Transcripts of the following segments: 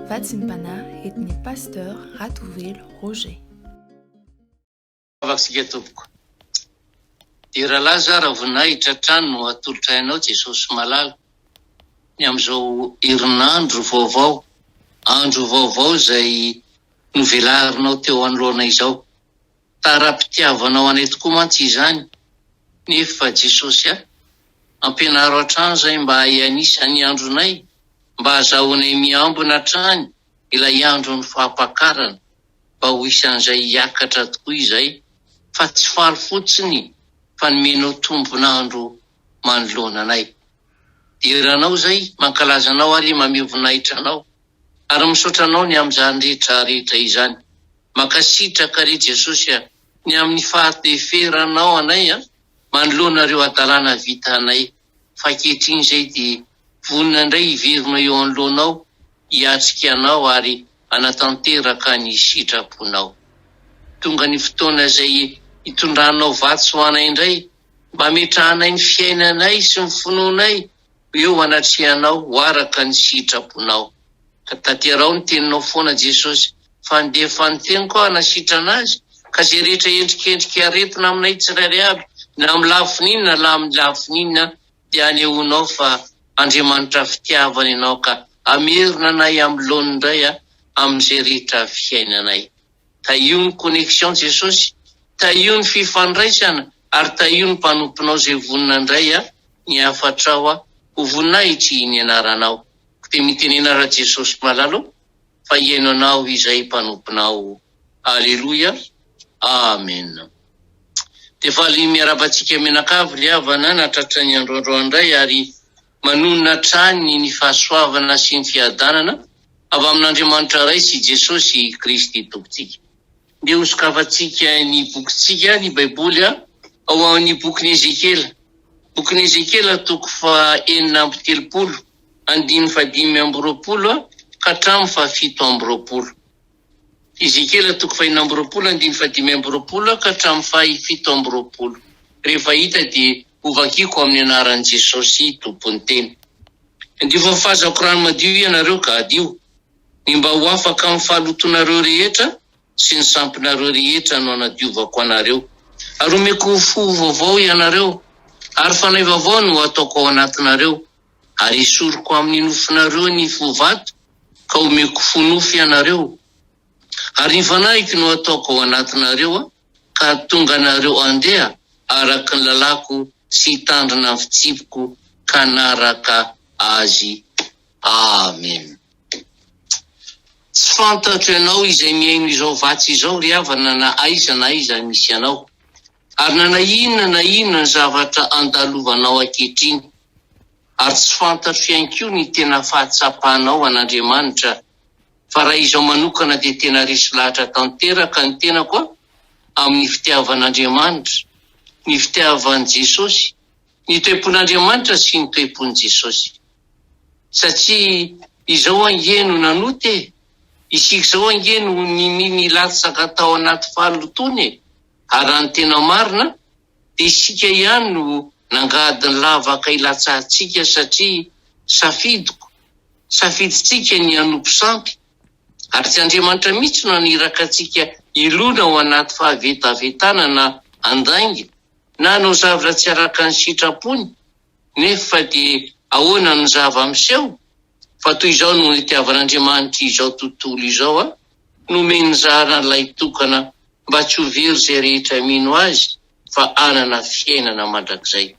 Vatsimpana etny pasteur Ratovelo Roger. Avaksika tompoko. Dia rahalahy za raha voninahitra trano no atolotra hainao Jesosy malala. Ny amin'izao herinandro vaovao, andro vaovao izay novelarinao teo anoloana izao. Tara-pitiavanao anay tokoa mantsy izany. Nefa Jesosy ampianaro hatrany izay mba hianisa ny andronay, mba hahazahoanay miambina hatrany ilay andro ny fahampakarana, mba ho isan'izay hiakatra tokoa izay, fa tsy faly fotsiny fa nomenao tombonandro manoloana anay. Dia ranao izay mankalaza anao ary mamevonahitra anao, ary misaotra anao ny amin'izany rehetra izany. Mankasitraka re Jesosy ny amin'ny fahateferanao anay manoloana ireo adalana vita anay. Fa ankehitriny izay dia vonina indray hiverina eo anoloanao, hiatrika anao ary anatanteraka ny sitraponao. Tonga ny fotoana izay hitondranao vatsy ho anay indray, mba hametrahanay ny fiainanay sy ny finoanay eo anatrehanao ho araka ny sitraponao. Ka tanterao ny teninao foana Jesosy, fa ndefa ny teniko aho hanasitra anazy, ka izay rehetra endrikendrika aretina aminay tsirairay aby, na amin'ny lafinina na amin'ny lafinina, dia anehoanao fa Andriamanitra fitiavana ianao ka amerina anay amin'ny laony indray amin'izay rehetra fiainanay. Ta io ny connexion Jesosy, ta io ny fifandraisana, ary ta io ny mpanomponao izay vonina indray ny afatrao ho voninahitry ny anaranao. Dia mitenena raha Jesosy malalo, fa iaino anao izay mpanomponao. Aleluia, amen. Dia faly miarabantsika menakavy le havana natratra ny androandro indray, ary manonona trany ny fahasoavana sy ny fiadanana avy amin'Andriamanitra ray sy Jesosy Kristy tompontsika. Dia hosokafantsika ny bokintsika, ny Baiboly ao amin'ny bokin'ny Ezekela. Bokin'ny Ezekela toko fa 4:30, 5:20 ka hatramin'ny 7:20. Ezekela toko fa 4:30, 5:20 ka hatramin'ny 7:20. Rehefa hita dia hovakiko amin'ny anaran'i Jesosy tompon'ny teny. Ndio fa fazako rano madio ianareo ka adio, ny mba ho afaka amin'ny fahalotonareo rehetra sy ny sampinareo rehetra no anadiovako anareo. Ary omeko fo vaovao ianareo, ary fanahy vaovao no ataoko ao anatinareo, ary esoriko amin'ny nofinareo ny fo vato, ka omeko fo nofo ianareo. Ary ny fanahiko no ataoko ao anatinareo, ka tonga anareo andeha araka ny lalako sy tandrina ny fitsipiko ka naraka azy. Amen. Tsy fantatro ianao izay miaino izao vatsy izao ry havana na aiza misy anao, ary na inona ny zavatra andalovanao ankehitriny, ary tsy fantatro ihany koa ny tena fahatsapanao an'Andriamanitra. Fa raha izao manokana dia tena resy lahatra tanteraka ny tenako amin'ny fitiavan'Andriamanitra, ny fitiavan'i Jesosy, ny toepon'Andriamanitra sy ny toepon'i Jesosy. Satria izao angeno nanoty, isika izao angeno ny latsaka tao anaty fahalotony, ary raha ny tena marina dia isika ihany no nangadiny lavaka ilatsantsika, satria safiditsika ny hanompo sampy, ary tsy Andriamanitra mihitsy no aniraka antsika ilona ao anaty fahavetavetana na andainga, na no zavatra tsy araka ny sitrapony, nefa dia ahoana no zava miseho. Fa toy izao no nitiavan'Andriamanitra izao tontolo izao, nomeny zaran'ilay tokana mba tsy ho very izay rehetra mino azy, fa anana fiainana mandrakizay.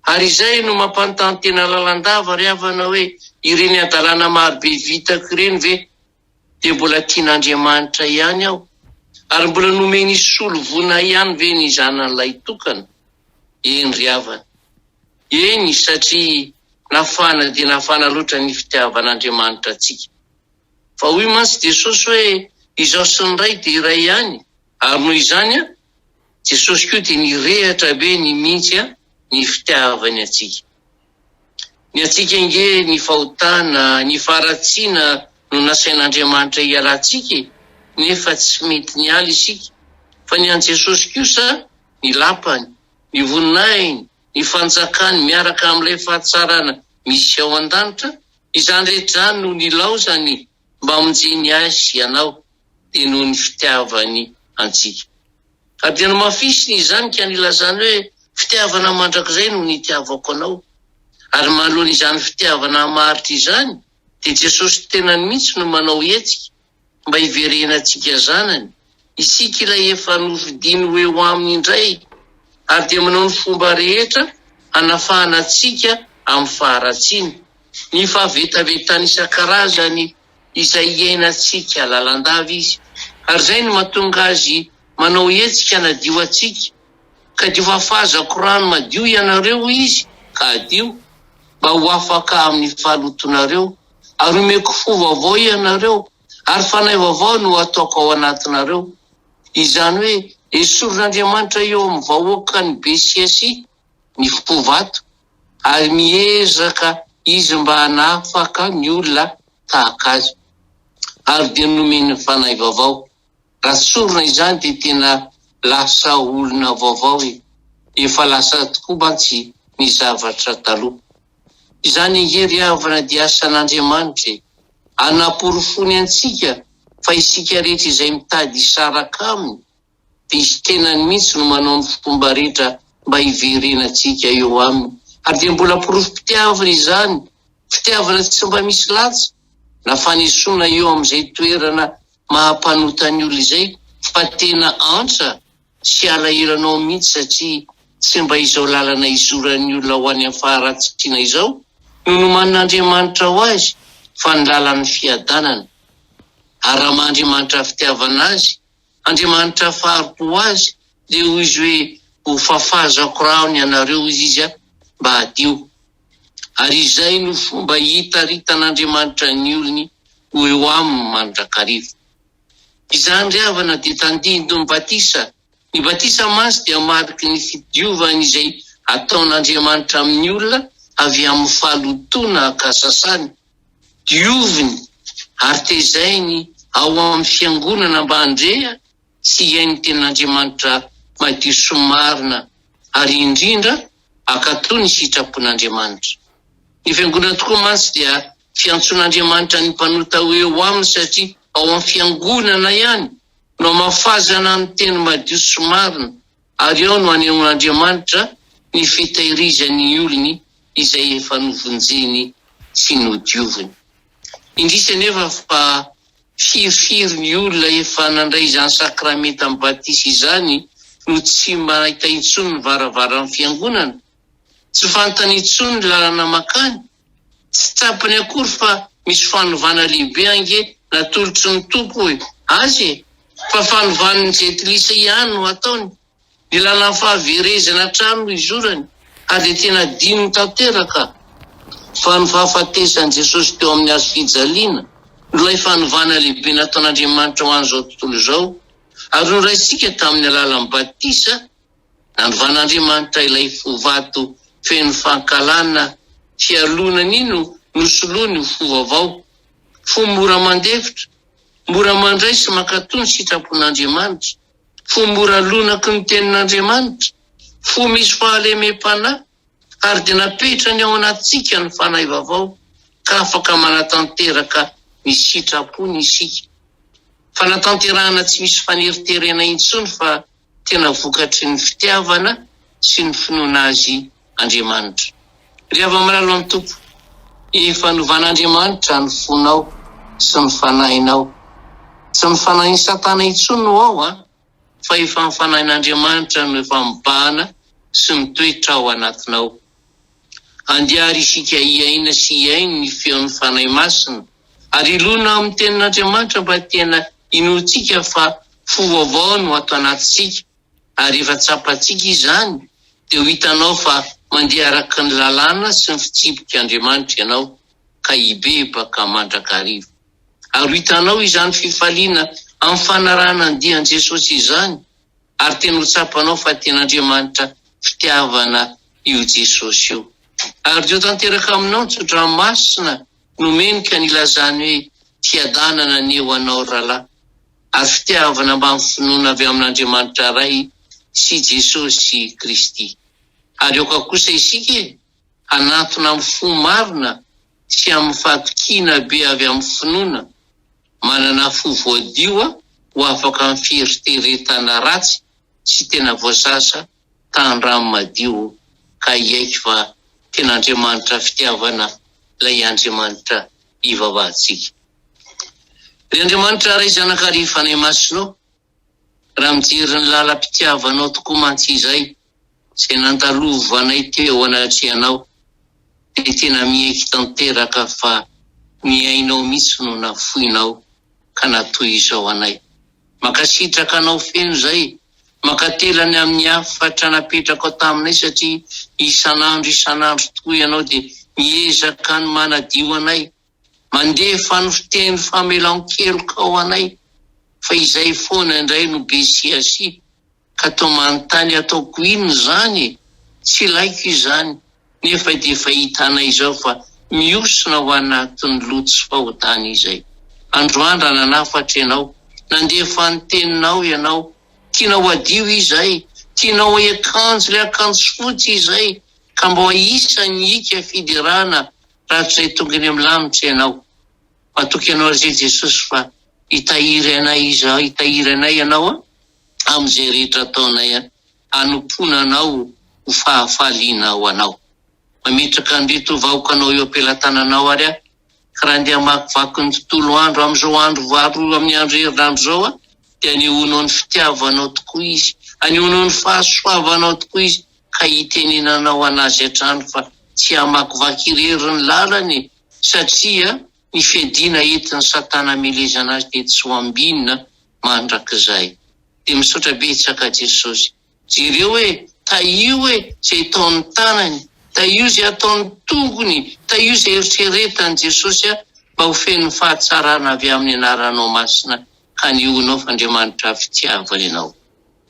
Ary izay no mampanontany tena lalandava ry havana hoe, ireny adalana marobe vitako ireny ve dia mbola tian'Andriamanitra ihany aho, ary mbola nomeny solo vona ihany ve ny zanan'ilay tokana? Eny ry havana, eny, satria nafana dia nafana loatra ny fitiavan'Andriamanitra antsika. Fa hoy mantsy Jesosy hoe izao sy ny ray dia iray ihany, ary noho izany Jesosy koa dia nirehatra be ny mintsy ny fitiavany antsika. Ny antsika inge ny fahotana, ny faharatsiana no nasain'Andriamanitra hialantsika, nefa tsy mety niala isika. Fa ny an'i Jesosy kosa ny lapany, ny voninainy, ny fanjakany miaraka amin'ilay fahatsarana misy ao an-danitra, izany rehetra no nilaozany mba monjeny azy ianao dia noho ny fitiavany antsika. Ary tena mafisina izany ka nilazany hoe fitiavana mandrakizay no nitiavako anao. Ary manoloana izany fitiavana maritra izany dia Jesosy tenany mihitsy no manao hetsika mba hiverena antsika zanany. Isika ilay efa novidiny ho aminy indray, ary dia manao ny fomba rehetra hanafahana antsika amin'ny faharatsiana. Ny fahavetavetany isan-karazany izay iainantsika lalandava izy. Ary izay no mahatonga azy manao hetsika nadio antsika. Ka dio fafazako rano madio ianareo izy, ka adio mba ho afaka amin'ny fahalotonareo, ary omeko fo vaovao ianareo, ary fanahy vaovao no ataoko ao anatinareo. Izany hoe esorin'Andriamanitra eo amin'ny vahoaka ny Besiasy ny fovato, ary miezaka izy mba hanafaka ny olona tahaka azy, ary dia nomeny fanahy vaovao. Raha sorina izany dia tena lasa olona vaovao, efa lasa tokoa mantsy ny zavatra taloha. Izany ingery havana dia asan'Andriamanitra hanaporofony antsika fa isika rehetra izay mitady hisaraka aminy, dia izy tenany mihitsy no manao ny fomba rehetra mba hiverena antsika eo aminy. Ary dia mbola porofom-pitiavana izany, fitiavana tsy mba misy latsa, na fanesoana eo amin'izay toerana mahampanotany olona izay, fa tena antsa sy alahelanao mihitsy, satria tsy mba izao lalana izoran'ny olona ho any amin'ny faharatsiana izao no nomanin'Andriamanitra ho azy, fa ny lalan'ny fiadanana. Ary raha maha-Andriamanitra fitiavana azy, Andriamanitra faharo azy, dia hoy izy hoe ho fafazako rano ianareo izy mba adio. Ary izay no fomba hitarita'Andriamanitra ny olony ho eo aminy mandrakariva. Izany ry havana dia tandindo ny batisa. Ny batisa masy dia mariky ny fidiovana izay ataon'Andriamanitra amin'ny olona avy amin'ny fahalotona ka sasany. Dioviny ary tezainy ao amin'ny fiangonana mba handreha sy iainy ten'Andriamanitra madio sy marina, ary indrindra akatoy ny sitrapon'Andriamanitra. Ny fiangonana tokoa mantsy dia fiantson'Andriamanitra ny mpanota ho eo aminy, satria ao amin'ny fiangonana ihany no mafazana amin'ny teny madio sy marina, ary ao no anehoan'Andriamanitra ny fitahirizany olony izay efa novonjeny sy nodioviny. Indrisy anefa fa firifiry ny olona efa nandray izany sakramenta amin'ny batisa izany no tsy mahita intsony ny varavaran'ny fiangonana, tsy fantany intsony ny lalana makany, tsy tsapany akory fa misy fanovana lehibe ange natolotry ny tompo hoe azy, fa fanovan'ny jetilisa ihany no ataony. Ny lalana fahaverezana trano no izorany, ary dia tena dinony tanteraka. Fa ny fahafatesany Jesosy teo amin'ny hazo fijaliana no ilay fanovana lehibe nataon'Andriamanitra ho an'izao tontolo izao, ary noraisika tamin'ny alalan'ny batisa, nanovan'Andriamanitra ilay fovato feno fankalana fialonany ino nosoloany ho fo vaovao. Fo mora mandefitra, mora mandray sy mankatoy ny sitrapon'Andriamanitra, fo mora lonaky ny tenin'Andriamanitra, fo misy fahalemem-panahy, ary dia napetrany ao anatsika ny fanahy vaovao, ka afaka manatanteraka ny sitrapony isika. Fa natanterahana tsy misy faneriterena intsony, fa tena vokatry ny fitiavana sy ny finoana azy Andriamanitra. Ry hava-malalo amin'ny tompo, efa novan'Andriamanitra ny fonao sy ny fanahinao. Tsy ny fanahin'ny Satana intsony no ao, fa efa ny fanahin'Andriamanitra no efa mibahana sy mitoetra ao anatinao. Andiary isika iaina sy iainy ny feon'ny fanahy masina, ary ilona amin'ny tenin'Andriamanitra mba tena inoantsika fa fo vaovao no ato anatintsika. Ary efa tsapantsika izany, dia ho hitanao fa mandeha araka ny lalàna sy ny fitsipik'Andriamanitra ianao, ka hibebaka mandrakariva. Ary ho hitanao izany fifaliana amin'ny fanarahana andihan Jesosy izany, ary tena ho tsapanao fa ten'Andriamanitra fitiavana io Jesosy io. Ary dio tanteraka aminao ny tsodramasina nomenika nilazany hoe fiadanana ny eo anao rahalahy, ary fitiavana mba amin'ny finoana avy amin'Andriamanitra ray sy Jesosy Kristy. Ary aoka kosa isika hanatona amin'ny fo marina sy amin'ny fatokiana be avy amin'ny finoana, manana fo voadio ho afaka amin'ny fieritreretana ratsy sy tena voasasa tandrano madio ka iaiky fa tena Andriamanitra fitiavana ilay Andriamanitra ivavahantsika. Ry Andriamanitra ray zanakary fanay masinao, raha mijery ny lalam-pitiavanao tokoa mantsy izay izay nantalovanay teo anatrehanao, dia tena miaiky tanteraka fa miainao mihitsy no nafoinao ka natoy izao anay. Makasitraka anao feno zay, makatelany amin'ny afatra napetraka ao taminay satria isan'andro tokoa ianao dia miezaka ny manadio anay, mandefa ny fiteny famelan-keloka ao anay, fa izay foana indray no be siasi ka tao manontany ataoko inona zany, tsy laiko izany, nefa dia efa hitanay zao fa miosona ho anatin'ny loto sy fahotany izay. Androandro nanafatra ianao, nandefa ny teninao ianao, tianao adio izay, tianao akanjo le akanjo fotsy izay, ka mbo isany ika fidirana rahatray tongony amin'ny lanitra ianao. Matoky ianao izay Jesosy fa hitahiry anay ianao amin'izay rehetra ataonay, anompona anao ho fahafaliana ho anao. Mametraka an'reto vahoaka anao eo am-pelantananao ary ka raha andeha hamakivaky ny tontolo andro amin'izao andro vaharoa amin'ny andro herinandro zao dia anehoanao ny fitiavanao tokoa izy, anehoanao ny fahasoavanao tokoa izy, ka hitenenanao anazy hatrany fa tsy hamakivaky irery ny lalany, satria ny fiadiana entin'ny Satana hamelezana azy dia tsy ho ambinina mandrakizay. Dia misaotra betsaka Jesosy, jereo taio zay ataon'ny tanany, taio zay ataon'ny tongony, taio zay eritreretany Jesosy mba ho feno fahatsarana avy amin'ny anaranao masina, ka nionao fa Andriamanitra fitiavana ianao.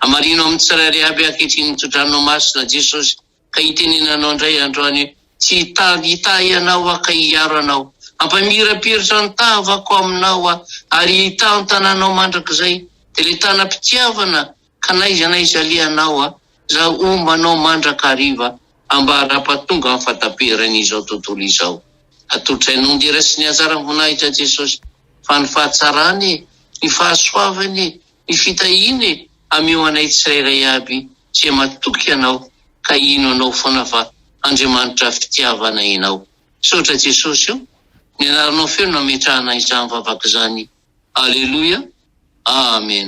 Amarinao amin'ny tsirairay aby ankehitriny tondranao masina Jesosy, ka hitenenanao indray androany tsy hita ianao ka hiaro anao, ampamirapiratra ny tavako aminao ary hita ny tananao mandrakizay, dia le tanam-pitiavana ka naiza leanao za ombanao mandrakariva ambara-pahatonga amin'ny fataperan'izao tontolo izao. Atolotrainao ny dera sy ny anjara voninahitra Jesosy, fa ny fahatsarany, ny fahasoavany, ny fitahiny ameo anay tsirairay aby izay matoky anao, ka ino anao foana fa Andriamanitra fitiavana ianao. Misaotra Jesosy io, ny anaranao feno nametrahana izany vavaka izany. Aleluia, amen.